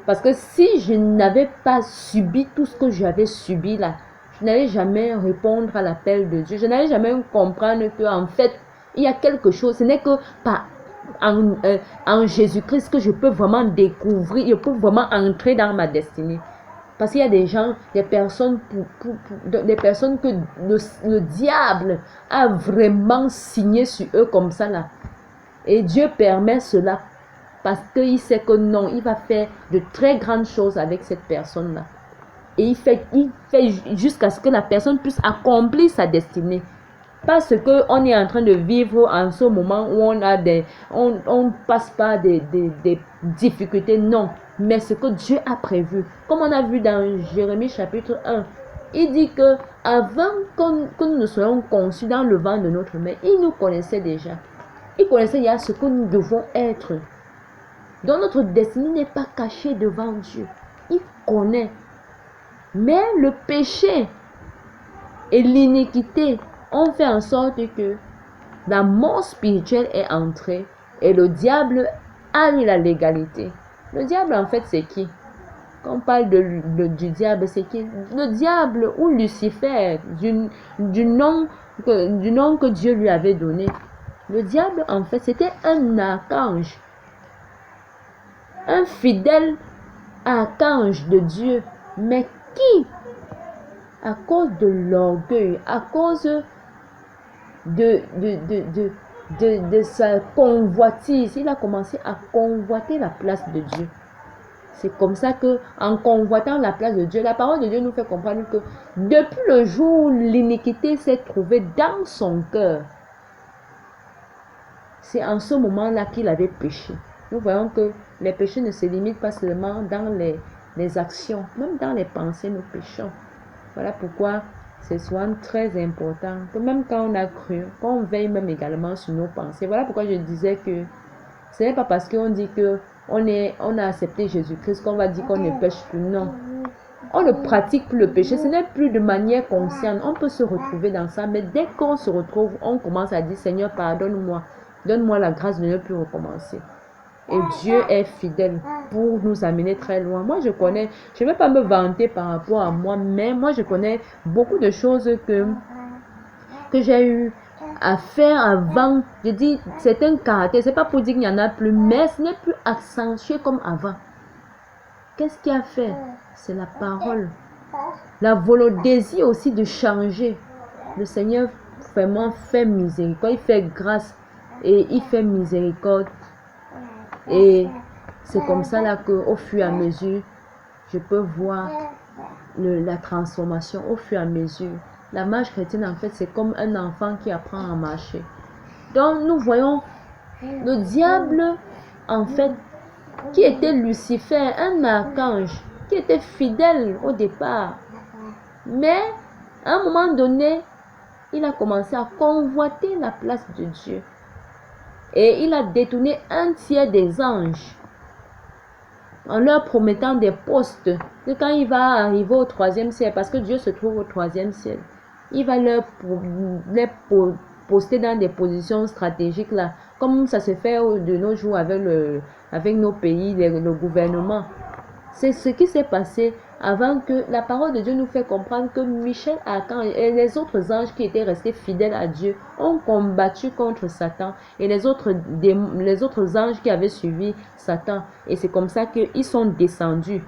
Parce que si je n'avais pas subi tout ce que j'avais subi là, je n'allais jamais répondre à l'appel de Dieu. Je n'allais jamais comprendre que en fait, il y a quelque chose. Ce n'est que en Jésus-Christ que je peux vraiment découvrir, je peux vraiment entrer dans ma destinée. Parce qu'il y a des gens, des personnes que le diable a vraiment signé sur eux comme ça là. Et Dieu permet cela parce qu'il sait que non, il va faire de très grandes choses avec cette personne-là. Et il fait jusqu'à ce que la personne puisse accomplir sa destinée. Pas ce qu'on est en train de vivre en ce moment où on passe par des difficultés, non. Mais ce que Dieu a prévu. Comme on a vu dans Jérémie chapitre 1, il dit que avant que nous ne soyons conçus dans le ventre de notre mère, il nous connaissait déjà. Il connaissait déjà ce que nous devons être. Donc notre destinée n'est pas cachée devant Dieu. Il connaît. Mais le péché et l'iniquité ont fait en sorte que la mort spirituelle est entrée et le diable a eu la légalité. Le diable en fait c'est qui? Quand on parle du diable, c'est qui? Le diable ou Lucifer, du nom que Dieu lui avait donné. Le diable, en fait, c'était un archange, un fidèle archange de Dieu, mais qui, à cause de l'orgueil, à cause de sa convoitise, il a commencé à convoiter la place de Dieu. C'est comme ça que, en convoitant la place de Dieu, la parole de Dieu nous fait comprendre que depuis le jour où l'iniquité s'est trouvée dans son cœur, c'est en ce moment-là qu'il avait péché. Nous voyons que les péchés ne se limitent pas seulement dans les actions, même dans les pensées, nous péchons. Voilà pourquoi c'est souvent très important que même quand on a cru, qu'on veille même également sur nos pensées. Voilà pourquoi je disais que ce n'est pas parce qu'on dit que on a accepté Jésus-Christ qu'on va dire qu'on ne pêche plus. Non. On ne pratique plus le péché. Ce n'est plus de manière consciente. On peut se retrouver dans ça, mais dès qu'on se retrouve, on commence à dire Seigneur, pardonne-moi. Donne-moi la grâce de ne plus recommencer. Et Dieu est fidèle pour nous amener très loin. Moi, je connais, je ne vais pas me vanter par rapport à moi, mais moi, je connais beaucoup de choses que j'ai eu à faire avant. Je dis, c'est un caractère. C'est pas pour dire qu'il n'y en a plus, mais ce n'est plus accentué comme avant. Qu'est-ce qui a fait? C'est la parole. La volonté aussi de changer. Le Seigneur vraiment fait miséricorde. Il fait grâce et il fait miséricorde. Et c'est comme ça là qu'au fur et à mesure, je peux voir la transformation au fur et à mesure. La marche chrétienne, en fait, c'est comme un enfant qui apprend à marcher. Donc, nous voyons le diable, en fait, qui était Lucifer, un archange, qui était fidèle au départ. Mais, à un moment donné, il a commencé à convoiter la place de Dieu. Et il a détourné un tiers des anges en leur promettant des postes. Que quand il va arriver au 3e ciel, parce que Dieu se trouve au 3e ciel, il va leur poster dans des positions stratégiques là, comme ça se fait de nos jours avec nos pays, le gouvernement. C'est ce qui s'est passé avant que la parole de Dieu nous fait comprendre que Michel, Archange et les autres anges qui étaient restés fidèles à Dieu ont combattu contre Satan et les autres anges qui avaient suivi Satan. Et c'est comme ça qu'ils sont descendus.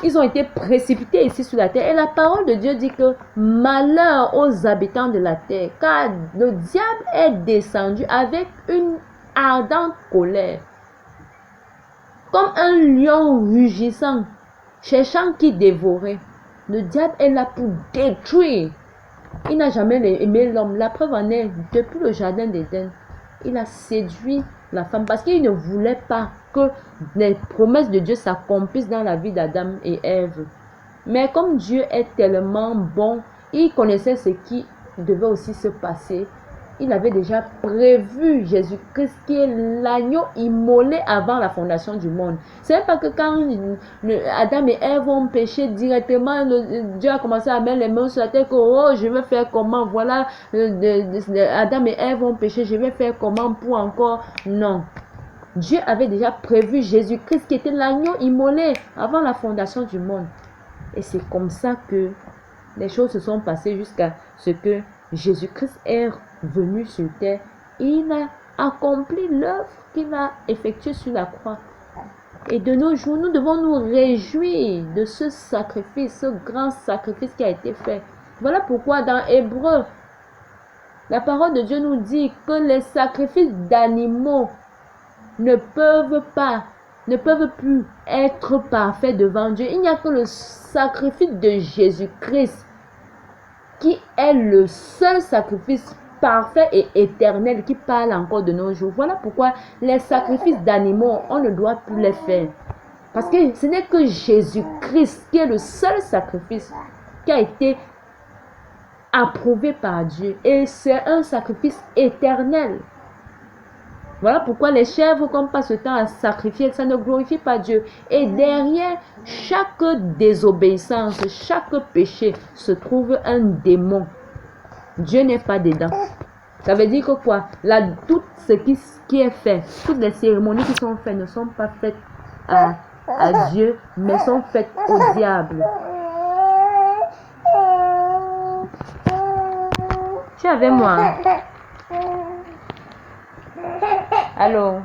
Ils ont été précipités ici sur la terre. Et la parole de Dieu dit que malheur aux habitants de la terre, car le diable est descendu avec une ardente colère, comme un lion rugissant, cherchant qui dévorer. Le diable est là pour détruire. Il n'a jamais aimé l'homme. La preuve en est, depuis le jardin d'Éden, il a séduit la femme parce qu'il ne voulait pas que les promesses de Dieu s'accomplissent dans la vie d'Adam et Ève. Mais comme Dieu est tellement bon, il connaissait ce qui devait aussi se passer. Il avait déjà prévu Jésus-Christ qui est l'agneau immolé avant la fondation du monde. C'est pas que quand Adam et Ève ont péché directement, Dieu a commencé à mettre les mains sur la tête que oh, je vais faire comment, voilà, Adam et Ève ont péché, je vais faire comment pour encore. Non. Dieu avait déjà prévu Jésus-Christ qui était l'agneau immolé avant la fondation du monde. Et c'est comme ça que les choses se sont passées jusqu'à ce que Jésus-Christ est venu sur terre. Il a accompli l'œuvre qu'il a effectuée sur la croix. Et de nos jours, nous devons nous réjouir de ce sacrifice, ce grand sacrifice qui a été fait. Voilà pourquoi dans Hébreu, la parole de Dieu nous dit que les sacrifices d'animaux ne peuvent plus être parfaits devant Dieu. Il n'y a que le sacrifice de Jésus-Christ qui est le seul sacrifice parfait et éternel qui parle encore de nos jours. Voilà pourquoi les sacrifices d'animaux, on ne doit plus les faire. Parce que ce n'est que Jésus-Christ qui est le seul sacrifice qui a été approuvé par Dieu. Et c'est un sacrifice éternel. Voilà pourquoi les chèvres qu'on passe le temps à sacrifier, ça ne glorifie pas Dieu. Et derrière chaque désobéissance, chaque péché se trouve un démon. Dieu n'est pas dedans. Ça veut dire que quoi? Là, tout ce qui est fait, toutes les cérémonies qui sont faites ne sont pas faites à Dieu, mais sont faites au diable. Tu es avec moi? Allô?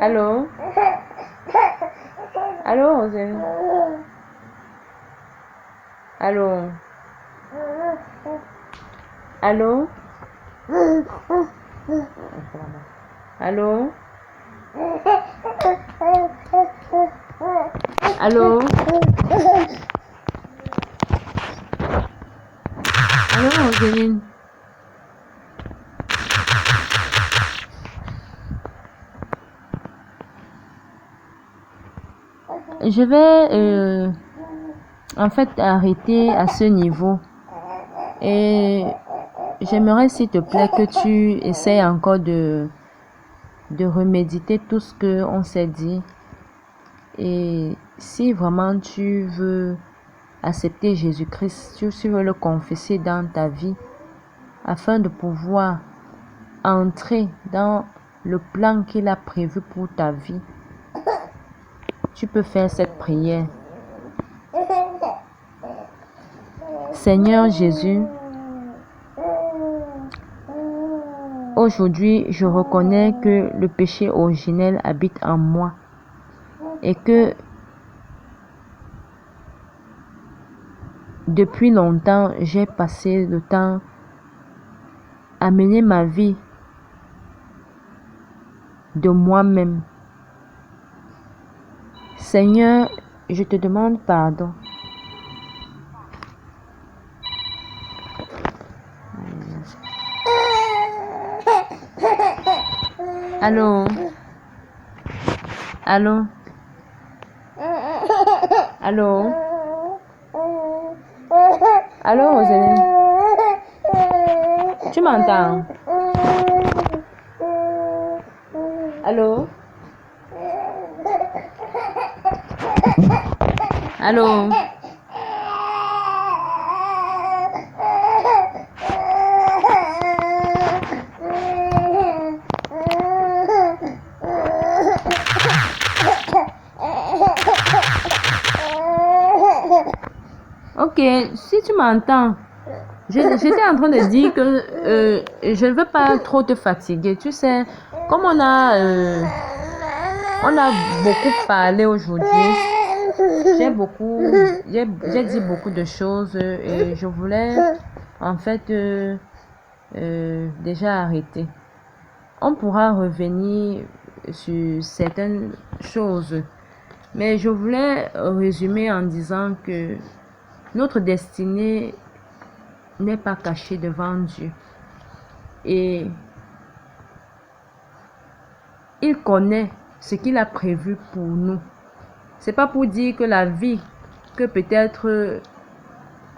Allô? Allô, Rosine? Allô? Allô? Allô? Allô? Allô, Roseline? Je vais en fait arrêter à ce niveau et j'aimerais s'il te plaît que tu essaies encore de reméditer tout ce qu'on s'est dit. Et si vraiment tu veux accepter Jésus-Christ, si tu veux le confesser dans ta vie, afin de pouvoir entrer dans le plan qu'il a prévu pour ta vie, tu peux faire cette prière. Seigneur Jésus, aujourd'hui, je reconnais que le péché originel habite en moi et que depuis longtemps, j'ai passé le temps à mener ma vie de moi-même. Seigneur, je te demande pardon. Allô? Allô? Allô? Allô, Roseline? Tu m'entends? Allô? Allô? Ok, si tu m'entends, j'étais en train de dire que je ne veux pas trop te fatiguer. Tu sais, comme on a beaucoup parlé aujourd'hui, j'ai dit beaucoup de choses et je voulais en fait déjà arrêter. On pourra revenir sur certaines choses, mais je voulais résumer en disant que notre destinée n'est pas cachée devant Dieu. Et il connaît ce qu'il a prévu pour nous. C'est pas pour dire que la vie que peut-être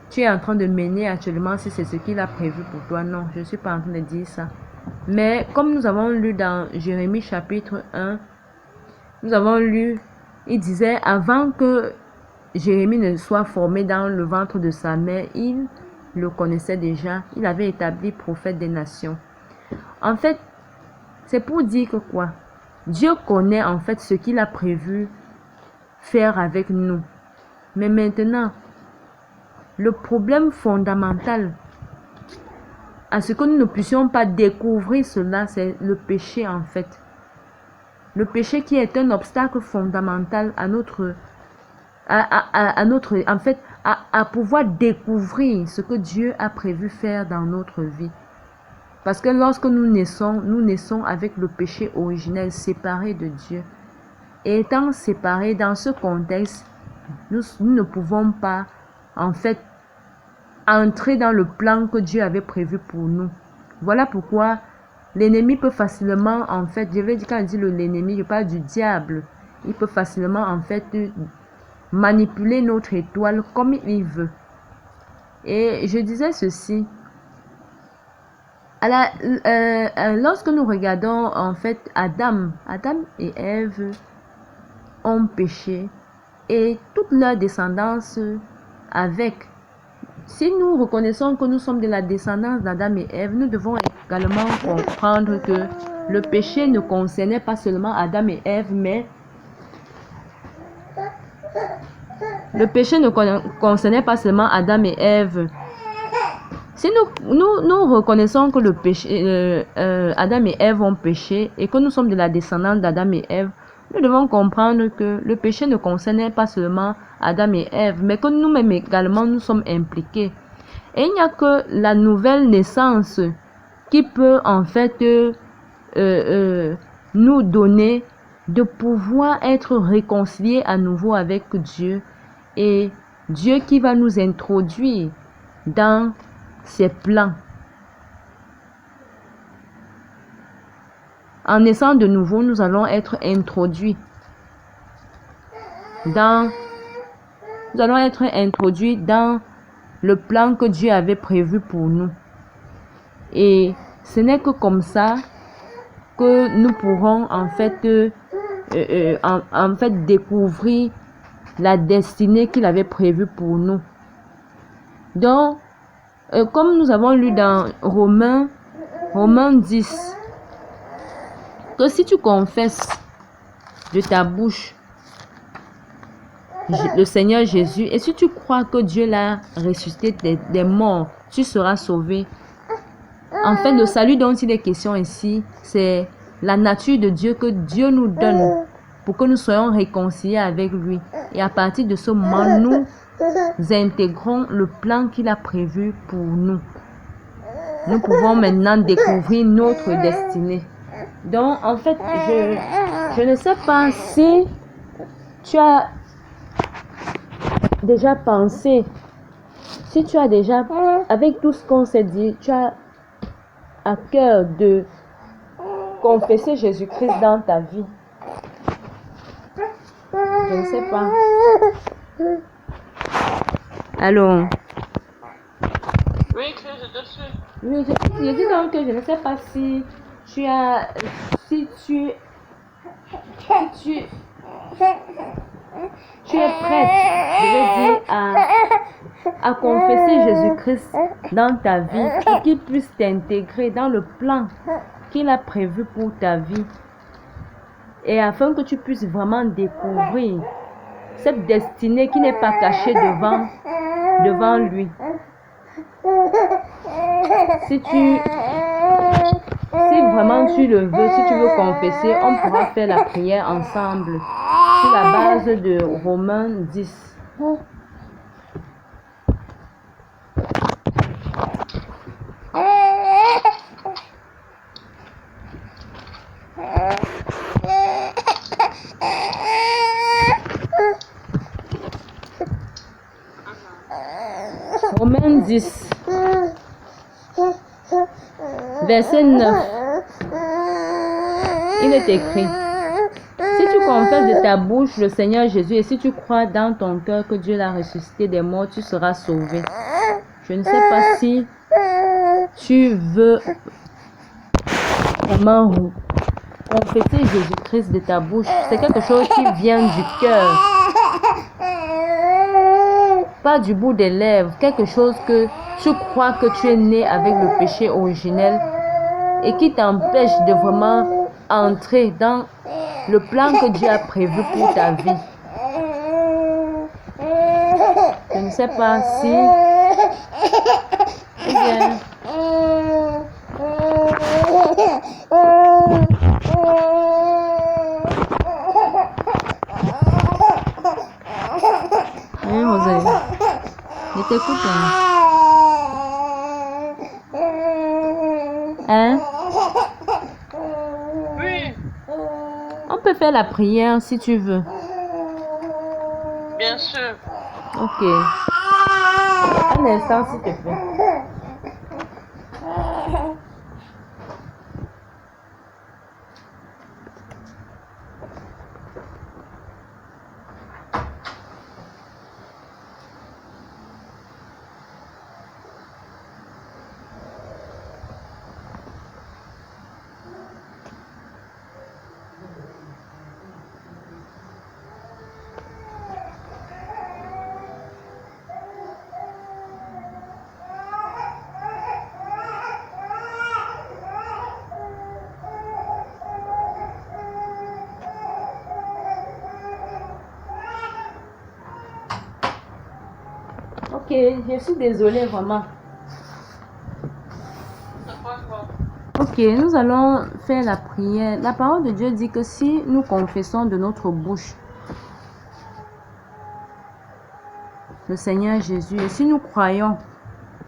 tu es en train de mener actuellement, si c'est ce qu'il a prévu pour toi. Non, je ne suis pas en train de dire ça. Mais comme nous avons lu dans Jérémie chapitre 1, nous avons lu, il disait, avant que Jérémie ne soit formé dans le ventre de sa mère, il le connaissait déjà. Il avait établi prophète des nations. En fait, c'est pour dire que quoi? Dieu connaît en fait ce qu'il a prévu faire avec nous. Mais maintenant, le problème fondamental à ce que nous ne puissions pas découvrir cela, c'est le péché en fait. Le péché qui est un obstacle fondamental à notre à pouvoir découvrir ce que Dieu a prévu faire dans notre vie. Parce que lorsque nous naissons avec le péché originel séparé de Dieu. Et étant séparés dans ce contexte, nous ne pouvons pas en fait entrer dans le plan que Dieu avait prévu pour nous. Voilà pourquoi l'ennemi peut facilement en fait, je vais dire quand je dis l'ennemi, je parle du diable. Il peut facilement en fait manipuler notre étoile comme il veut. Et je disais ceci. Lorsque nous regardons en fait Adam et Ève ont péché et toute leur descendance avec. Si nous reconnaissons que nous sommes de la descendance d'Adam et Ève, nous devons également comprendre que le péché ne concernait pas seulement Adam et Ève, mais le péché ne concernait pas seulement Adam et Ève. Si nous reconnaissons que le péché, Adam et Ève ont péché et que nous sommes de la descendance d'Adam et Ève, nous devons comprendre que le péché ne concernait pas seulement Adam et Ève, mais que nous-mêmes également nous sommes impliqués. Et il n'y a que la nouvelle naissance qui peut en fait nous donner de pouvoir être réconciliés à nouveau avec Dieu, et Dieu qui va nous introduire dans ses plans. En naissant de nouveau, nous allons être introduits dans le plan que Dieu avait prévu pour nous. Et ce n'est que comme ça que nous pourrons en fait découvrir la destinée qu'il avait prévue pour nous. Donc, comme nous avons lu dans Romains 10, que si tu confesses de ta bouche le Seigneur Jésus, et si tu crois que Dieu l'a ressuscité des morts, tu seras sauvé. En fait, le salut dont il est question ici, c'est la nature de Dieu que Dieu nous donne pour que nous soyons réconciliés avec lui. Et à partir de ce moment, nous intégrons le plan qu'il a prévu pour nous. Nous pouvons maintenant découvrir notre destinée. Donc, en fait, je ne sais pas si tu as déjà pensé, si tu as déjà, avec tout ce qu'on s'est dit, tu as à cœur de confesser Jésus-Christ dans ta vie. Je ne sais pas. Alors. Oui, je te suis. Oui, je dis donc que je ne sais pas si tu as, si tu es prête, je veux dire, à confesser Jésus-Christ dans ta vie et qu'il puisse t'intégrer dans le plan qu'il a prévu pour ta vie, et afin que tu puisses vraiment découvrir cette destinée qui n'est pas cachée devant lui. Si vraiment tu le veux, si tu veux confesser, on pourra faire la prière ensemble sur la base de Romains 10. Romains 10, verset 9. Il est écrit: si tu confesses de ta bouche le Seigneur Jésus et si tu crois dans ton cœur que Dieu l'a ressuscité des morts, tu seras sauvé. Je ne sais pas si tu veux vraiment confesser Jésus-Christ de ta bouche. C'est quelque chose qui vient du cœur, pas du bout des lèvres. Quelque chose que tu crois que tu es né avec le péché originel et qui t'empêche de vraiment entrer dans le plan que Dieu a prévu pour ta vie. Je ne sais pas si... Eh bien... Oui, Rosalie. Je t'écoute. Hein? Oui. On peut faire la prière si tu veux. Bien sûr. Ok. Un instant, s'il te plaît. je suis désolée vraiment. Ok, nous allons faire la prière. La parole de Dieu dit que si nous confessons de notre bouche le Seigneur Jésus, et si nous croyons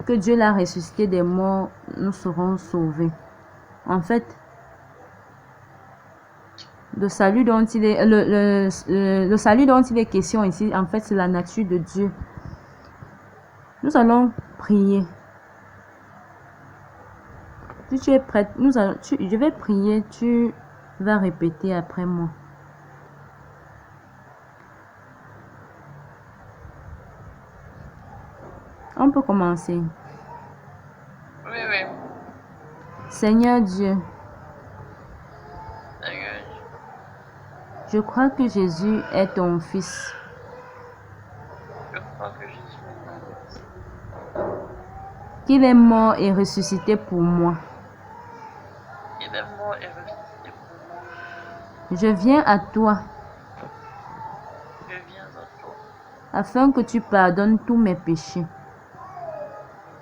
que Dieu l'a ressuscité des morts, nous serons sauvés. En fait, le salut dont il est, le salut dont il est question ici, en fait, c'est la nature de Dieu. Nous allons prier. Si tu es prête, je vais prier, tu vas répéter après moi. On peut commencer. Oui, oui. Seigneur Dieu, Seigneur, je crois que Jésus est ton Fils. je crois que Jésus est mon Fils. Qu'il est mort et ressuscité pour moi. Il est mort et ressuscité pour moi. Je viens à toi Je viens à toi afin que tu pardonnes tous mes péchés.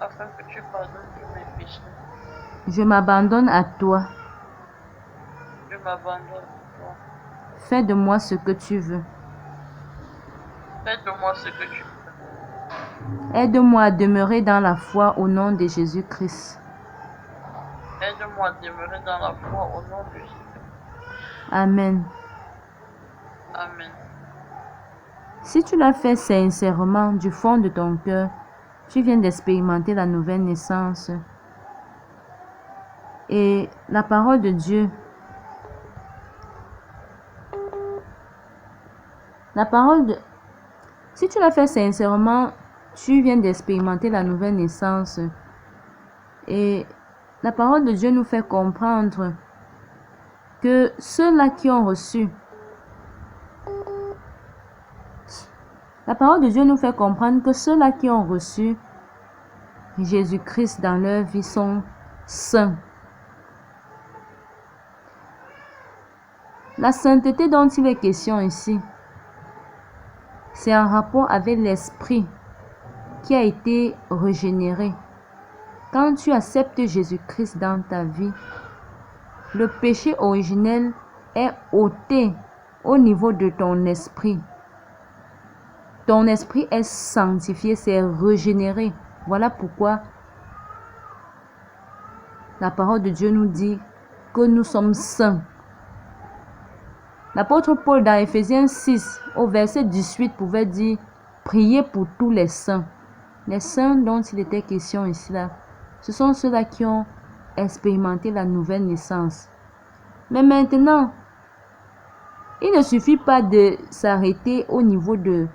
afin que tu pardonnes tous mes péchés. Je m'abandonne à toi. Je m'abandonne à toi. Fais de moi ce que tu veux. Fais de moi ce que tu veux. Aide-moi à demeurer dans la foi au nom de Jésus-Christ. Aide-moi à demeurer dans la foi au nom de Jésus. Amen. Amen. Si tu l'as fait sincèrement du fond de ton cœur, tu viens d'expérimenter la nouvelle naissance. Et la parole de Dieu, si tu l'as fait sincèrement, tu viens d'expérimenter la nouvelle naissance. Et la parole de Dieu nous fait comprendre que ceux-là qui ont reçu, la parole de Dieu nous fait comprendre que ceux-là qui ont reçu Jésus-Christ dans leur vie sont saints. La sainteté dont il est question ici, c'est en rapport avec l'esprit qui a été régénéré. Quand tu acceptes Jésus-Christ dans ta vie, le péché originel est ôté au niveau de ton esprit. Ton esprit est sanctifié, c'est régénéré. Voilà pourquoi la parole de Dieu nous dit que nous sommes saints. L'apôtre Paul dans Éphésiens 6 au verset 18 pouvait dire « Priez pour tous les saints ». Les saints dont il était question ici, là, ce sont ceux-là qui ont expérimenté la nouvelle naissance. Mais maintenant, il ne suffit pas de s'arrêter au niveau de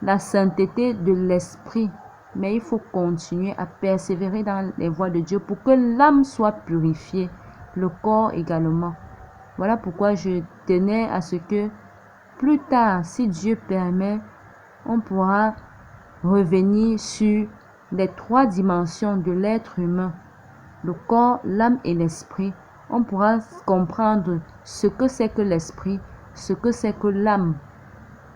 la sainteté de l'esprit, mais il faut continuer à persévérer dans les voies de Dieu pour que l'âme soit purifiée, le corps également. Voilà pourquoi je tenais à ce que plus tard, si Dieu permet, on pourra revenir sur les 3 dimensions de l'être humain, le corps, l'âme et l'esprit. On pourra comprendre ce que c'est que l'esprit, ce que c'est que l'âme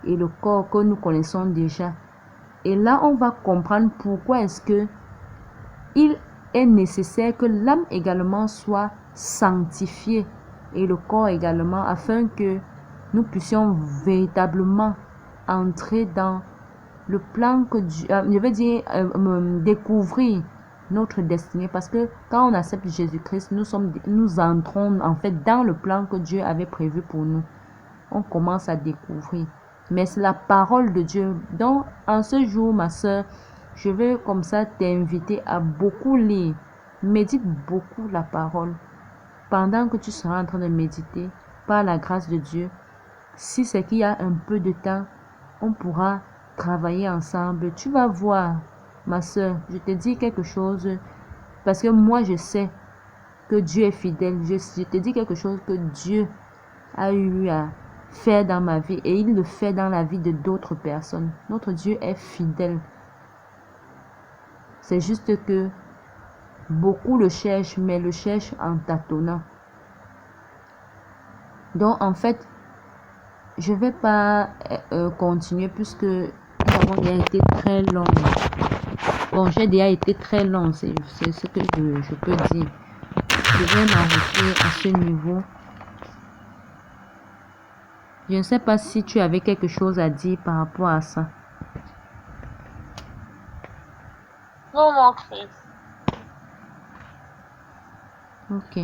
et le corps que nous connaissons déjà. Et là, on va comprendre pourquoi est-ce que il est nécessaire que l'âme également soit sanctifiée et le corps également, afin que nous puissions véritablement entrer dans le plan que Dieu, je veux dire, découvrir notre destinée. Parce que quand on accepte Jésus-Christ, nous entrons en fait dans le plan que Dieu avait prévu pour nous. On commence à découvrir. Mais c'est la parole de Dieu. Donc, en ce jour, ma soeur, je vais comme ça t'inviter à beaucoup lire. Médite beaucoup la parole. Pendant que tu seras en train de méditer, par la grâce de Dieu, si c'est qu'il y a un peu de temps, on pourra travailler ensemble. Tu vas voir, ma soeur, je te dis quelque chose, parce que moi je sais que Dieu est fidèle. Je te dis quelque chose que Dieu a eu à faire dans ma vie et il le fait dans la vie de d'autres personnes. Notre Dieu est fidèle. C'est juste que beaucoup le cherchent, mais le cherchent en tâtonnant. Donc en fait, je vais pas continuer puisque nous avons déjà été très longs. Bon, j'ai déjà été très long, c'est ce que je peux dire. Je vais m'arrêter à ce niveau. Je ne sais pas si tu avais quelque chose à dire par rapport à ça. Non, non, Chris. Ok.